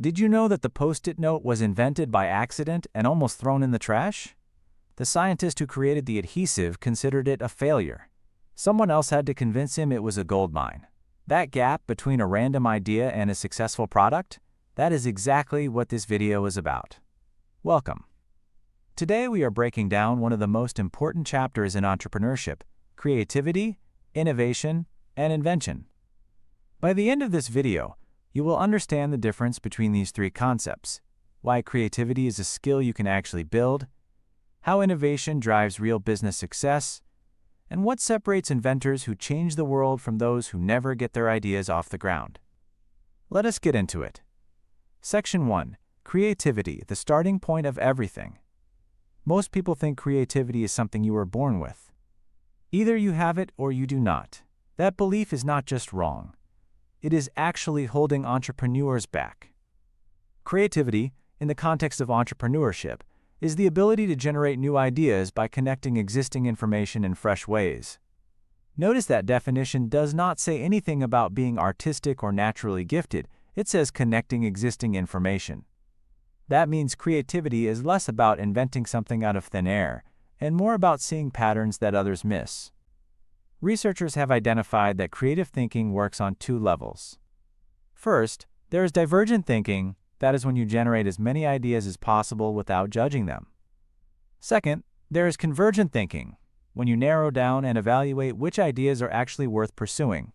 Did you know that the Post-it note was invented by accident and almost thrown in the trash? The scientist who created the adhesive considered it a failure. Someone else had to convince him it was a goldmine. That gap between a random idea and a successful product? That is exactly what this video is about. Welcome. Today we are breaking down one of the most important chapters in entrepreneurship: creativity, innovation, and invention. By the end of this video, you will understand the difference between these three concepts, why creativity is a skill you can actually build, how innovation drives real business success, and what separates inventors who change the world from those who never get their ideas off the ground. Let us get into it. Section 1. Creativity, the starting point of everything. Most people think creativity is something you are born with. Either you have it or you do not. That belief is not just wrong. It is actually holding entrepreneurs back. Creativity, in the context of entrepreneurship, is the ability to generate new ideas by connecting existing information in fresh ways. Notice that definition does not say anything about being artistic or naturally gifted. It says connecting existing information. That means creativity is less about inventing something out of thin air and more about seeing patterns that others miss. Researchers have identified that creative thinking works on two levels. First, there is divergent thinking. That is when you generate as many ideas as possible without judging them. Second, there is convergent thinking, when you narrow down and evaluate which ideas are actually worth pursuing.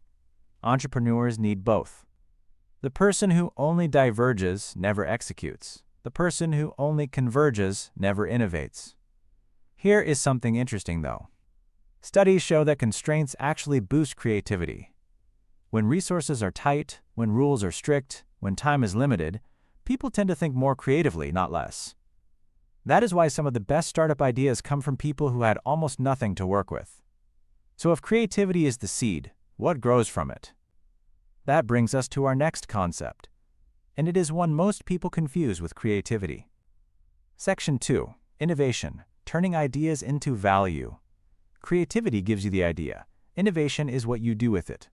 Entrepreneurs need both. The person who only diverges never executes. The person who only converges never innovates. Here is something interesting, though. Studies show that constraints actually boost creativity. When resources are tight, when rules are strict, when time is limited, people tend to think more creatively, not less. That is why some of the best startup ideas come from people who had almost nothing to work with. So if creativity is the seed, what grows from it? That brings us to our next concept, and it is one most people confuse with creativity. Section 2. Innovation, turning ideas into value. Creativity gives you the idea. Innovation is what you do with it.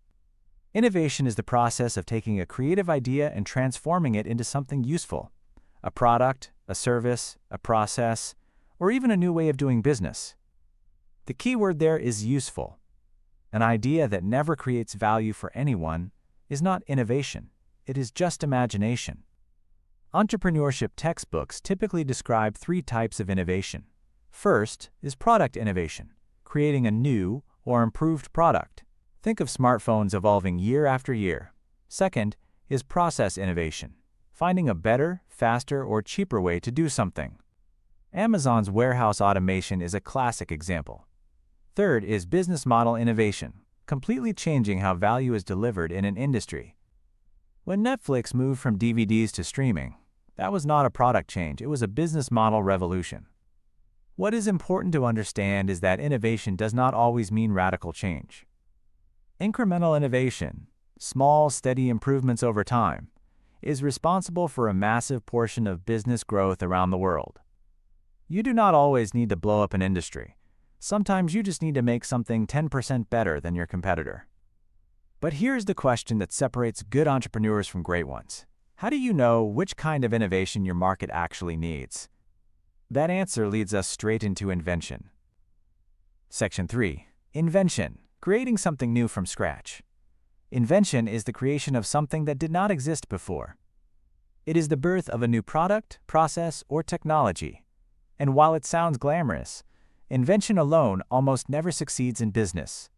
Innovation is the process of taking a creative idea and transforming it into something useful. A product, a service, a process, or even a new way of doing business. The key word there is useful. An idea that never creates value for anyone is not innovation. It is just imagination. Entrepreneurship textbooks typically describe three types of innovation. First is product innovation, creating a new or improved product. Think of smartphones evolving year after year. Second is process innovation, finding a better, faster, or cheaper way to do something. Amazon's warehouse automation is a classic example. Third is business model innovation, completely changing how value is delivered in an industry. When Netflix moved from DVDs to streaming, that was not a product change, it was a business model revolution. What is important to understand is that innovation does not always mean radical change. Incremental innovation, small, steady improvements over time, is responsible for a massive portion of business growth around the world. You do not always need to blow up an industry. Sometimes you just need to make something 10% better than your competitor. But here's the question that separates good entrepreneurs from great ones. How do you know which kind of innovation your market actually needs? That answer leads us straight into invention. Section 3. Invention, creating something new from scratch. Invention is the creation of something that did not exist before. It is the birth of a new product, process, or technology. And while it sounds glamorous, invention alone almost never succeeds in business.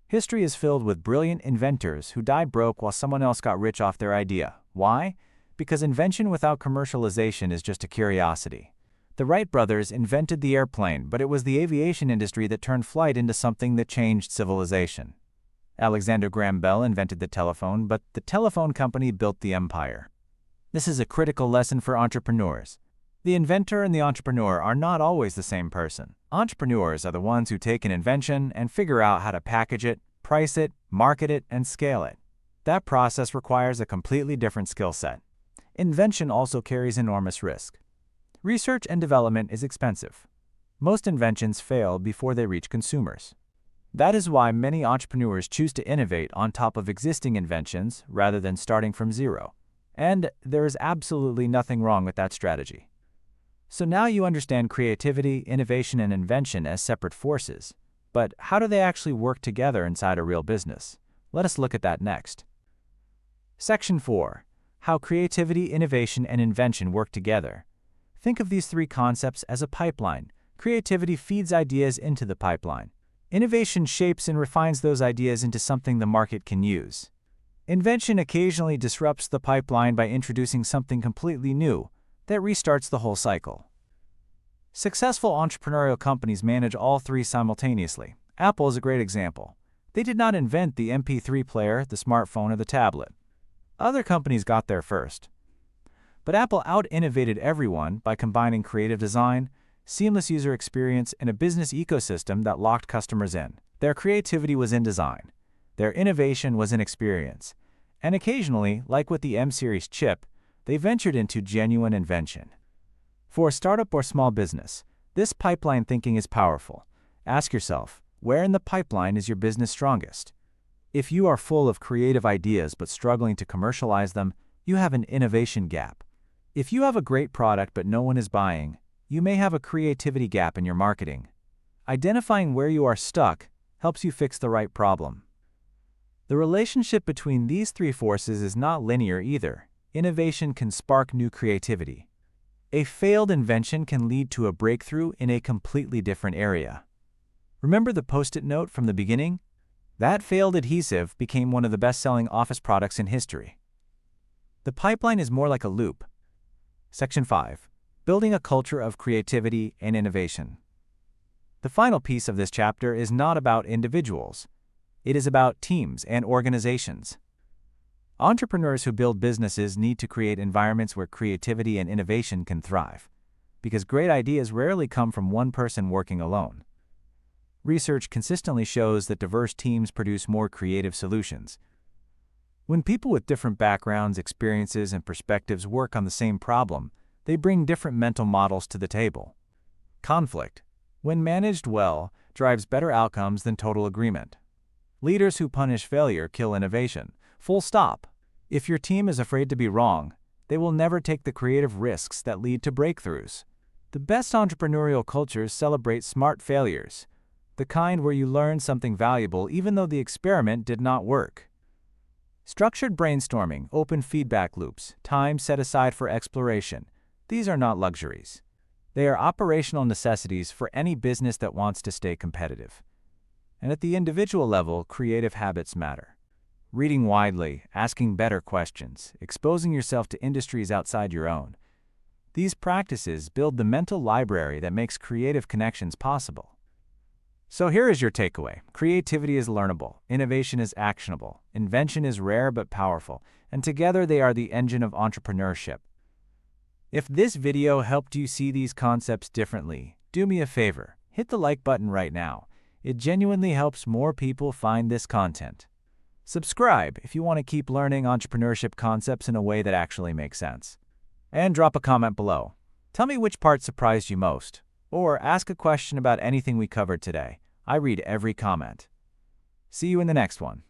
History is filled with brilliant inventors who died broke while someone else got rich off their idea. Why? Because invention without commercialization is just a curiosity. The Wright brothers invented the airplane, but it was the aviation industry that turned flight into something that changed civilization. Alexander Graham Bell invented the telephone, but the telephone company built the empire. This is a critical lesson for entrepreneurs. The inventor and the entrepreneur are not always the same person. Entrepreneurs are the ones who take an invention and figure out how to package it, price it, market it, and scale it. That process requires a completely different skill set. Invention also carries enormous risk. Research and development is expensive. Most inventions fail before they reach consumers. That is why many entrepreneurs choose to innovate on top of existing inventions rather than starting from zero. And there is absolutely nothing wrong with that strategy. So now you understand creativity, innovation, and invention as separate forces. But how do they actually work together inside a real business? Let us look at that next. Section 4. How creativity, innovation, and invention work together. Think of these three concepts as a pipeline. Creativity feeds ideas into the pipeline. Innovation shapes and refines those ideas into something the market can use. Invention occasionally disrupts the pipeline by introducing something completely new that restarts the whole cycle. Successful entrepreneurial companies manage all three simultaneously. Apple is a great example. They did not invent the MP3 player, the smartphone, or the tablet. Other companies got there first. But Apple out-innovated everyone by combining creative design, seamless user experience, and a business ecosystem that locked customers in. Their creativity was in design. Their innovation was in experience. And occasionally, like with the M-series chip, they ventured into genuine invention. For a startup or small business, this pipeline thinking is powerful. Ask yourself, where in the pipeline is your business strongest? If you are full of creative ideas but struggling to commercialize them, you have an innovation gap. If you have a great product but no one is buying, you may have a creativity gap in your marketing. Identifying where you are stuck helps you fix the right problem. The relationship between these three forces is not linear either. Innovation can spark new creativity. A failed invention can lead to a breakthrough in a completely different area. Remember the Post-it note from the beginning? That failed adhesive became one of the best-selling office products in history. The pipeline is more like a loop. Section 5. Building a culture of creativity and innovation. The final piece of this chapter is not about individuals. It is about teams and organizations. Entrepreneurs who build businesses need to create environments where creativity and innovation can thrive, because great ideas rarely come from one person working alone. Research consistently shows that diverse teams produce more creative solutions. When people with different backgrounds, experiences, and perspectives work on the same problem, they bring different mental models to the table. Conflict, when managed well, drives better outcomes than total agreement. Leaders who punish failure kill innovation. Full stop. If your team is afraid to be wrong, they will never take the creative risks that lead to breakthroughs. The best entrepreneurial cultures celebrate smart failures, the kind where you learn something valuable even though the experiment did not work. Structured brainstorming, open feedback loops, time set aside for exploration. These are not luxuries. They are operational necessities for any business that wants to stay competitive. And at the individual level, creative habits matter. Reading widely, asking better questions, exposing yourself to industries outside your own. These practices build the mental library that makes creative connections possible. So here is your takeaway. Creativity is learnable, innovation is actionable, invention is rare but powerful, and together they are the engine of entrepreneurship. If this video helped you see these concepts differently, do me a favor, hit the like button right now. It genuinely helps more people find this content. Subscribe if you want to keep learning entrepreneurship concepts in a way that actually makes sense. And drop a comment below. Tell me which part surprised you most, or ask a question about anything we covered today. I read every comment. See you in the next one.